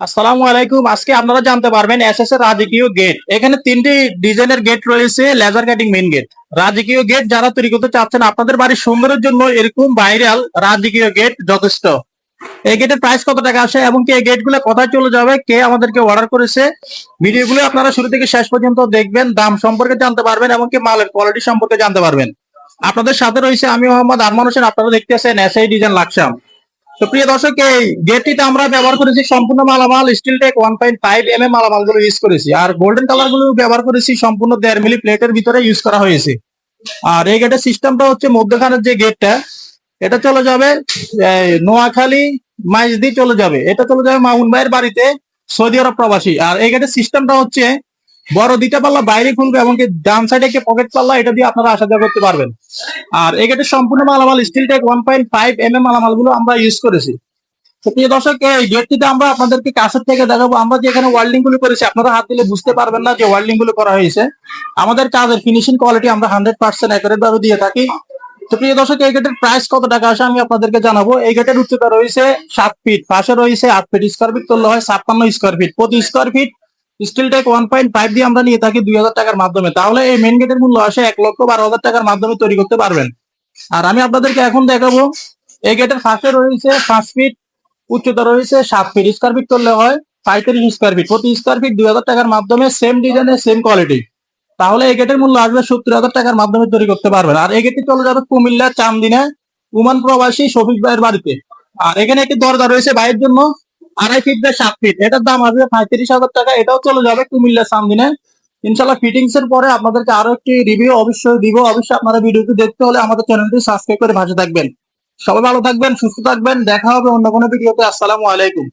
আসসালামু আলাইকুম। আজকে আপনারা জানতে পারবেন এসএস এর রাজকীয় গেট। এখানে তিনটি ডিজাইনের গেট রয়েছে, লেজার কাটিং মেইন গেট। রাজকীয় গেট যারা তৈরি করতে চাচ্ছেন, আপনাদের বাড়ির সুন্দরের জন্য এরকম ভাইরাল রাজকীয় গেট যথেষ্ট। এই গেটের প্রাইস কত টাকা আসে এবং কি এই গেটগুলো কোথায় চলে যাবে, কে আমাদেরকে অর্ডার করেছে, ভিডিওগুলো আপনারা শুরু থেকে শেষ পর্যন্ত দেখবেন। দাম সম্পর্কে জানতে পারবেন এবং কি মালের কোয়ালিটি সম্পর্কে জানতে পারবেন। আপনাদের সাথে রয়েছে আমি মোহাম্মদ আরমান হোসেন। আপনারা দেখতেছেন এসআই ডিজাইন লাকসাম। তো প্রিয় দর্শক, এই গেটটিতে আমরা ব্যবহার করেছি সম্পূর্ণ মালামাল স্টিল টেক 1.5 মালামাল গুলো ইউজ করেছি, আর গোল্ডেন কালার গুলো ব্যবহার করেছি সম্পূর্ণ 1.5 মিলি প্লেটের ভিতরে ইউজ করা হয়েছে। আর এই গেটের সিস্টেমটা হচ্ছে মধ্যখানের যে গেটটা, এটা চলে যাবে নোয়াখালী মাইজদি চলে যাবে, এটা চলে যাবে মামুন ভাইয়ের বাড়িতে, সৌদি আরব প্রবাসী। আর এই গেটের সিস্টেমটা হচ্ছে বড় দুইটা পাল্লা বাইরে খুলবে এবং ডান সাইডে একটা পকেট পাল্লা, এটা দিয়ে আপনারা আসা যাওয়া করতে পারবেন। আর এই গেটের সম্পূর্ণ মালামাল স্টিল টেক 1.5 মালামাল গুলো আমরা ইউজ করেছি। তো প্রিয় দর্শক, এই গেটটিতে আমরা আপনাদেরকে কাছের থেকে দেখাবো। আমরা যে এখানে ওয়ার্ল্ডিং গুলো করেছি, আপনারা হাত দিলে বুঝতে পারবেন না যে ওয়ার্ল্ডিং গুলো করা হয়েছে। আমাদের কাজের ফিনিশিং কোয়ালিটি আমরা 100% অ্যাকুরেট ভাবে দিয়ে থাকি। তো প্রিয় দর্শক, এই গেটের প্রাইস কত টাকা আসে আমি আপনাদেরকে জানাবো। এই গেটের উচ্চতা রয়েছে 7 ফিট, পাশে রয়েছে 8 ফিট, স্কোয়ার ফিট করলে হয় 56 স্কোয়ার ফিট। প্রতি স্কোয়ার ফিট স্টিল টেক 1.5 দিয়ে আমরা নিয়ে থাকি 2,000 টাকার মাধ্যমে। তাহলে এই মেন গেটের মূল্য আসে 1,12,000 টাকার মাধ্যমে তৈরি করতে পারবেন। আর আমি আপনাদেরকে এখন দেখাবো, এই গেটের ফাঁসে রয়েছে 5 ফিট, উচ্চতা রয়েছে 7 ফিট, স্কোয়ার ফিট করলে হয় 35 স্কোয়ার ফিট। প্রতি স্কোয়ার ফিট 2,000 টাকার মাধ্যমে সেম ডিজাইনের সেম কোয়ালিটি। তাহলে এই গেটের মূল্য আসবে 70,000 টাকার মাধ্যমে তৈরি করতে পারবেন। আর এই গেটটি চলে যাবে কুমিল্লা চান্দিনা উমান প্রবাসী শফিক ভাইয়ের বাড়িতে। আর এখানে একটি দরজা রয়েছে ভাইয়ের জন্য, 2.5 ফিট বাই 7 ফিট, এটার দাম আসবে 35,000 টাকা। এটাও চলে যাবে কুমিল্লা চান্দিনা। ইনশাল্লাহ ফিটিংস এর পরে আপনাদেরকে আরো একটি রিভিউ অবশ্যই দিব। অবশ্যই আপনারা ভিডিওটি দেখতে হলে আমাদের চ্যানেলটি সাবস্ক্রাইব করে পাশে থাকবেন। সবাই ভালো থাকবেন, সুস্থ থাকবেন, দেখা হবে অন্য কোনো ভিডিওতে। আসসালামু আলাইকুম।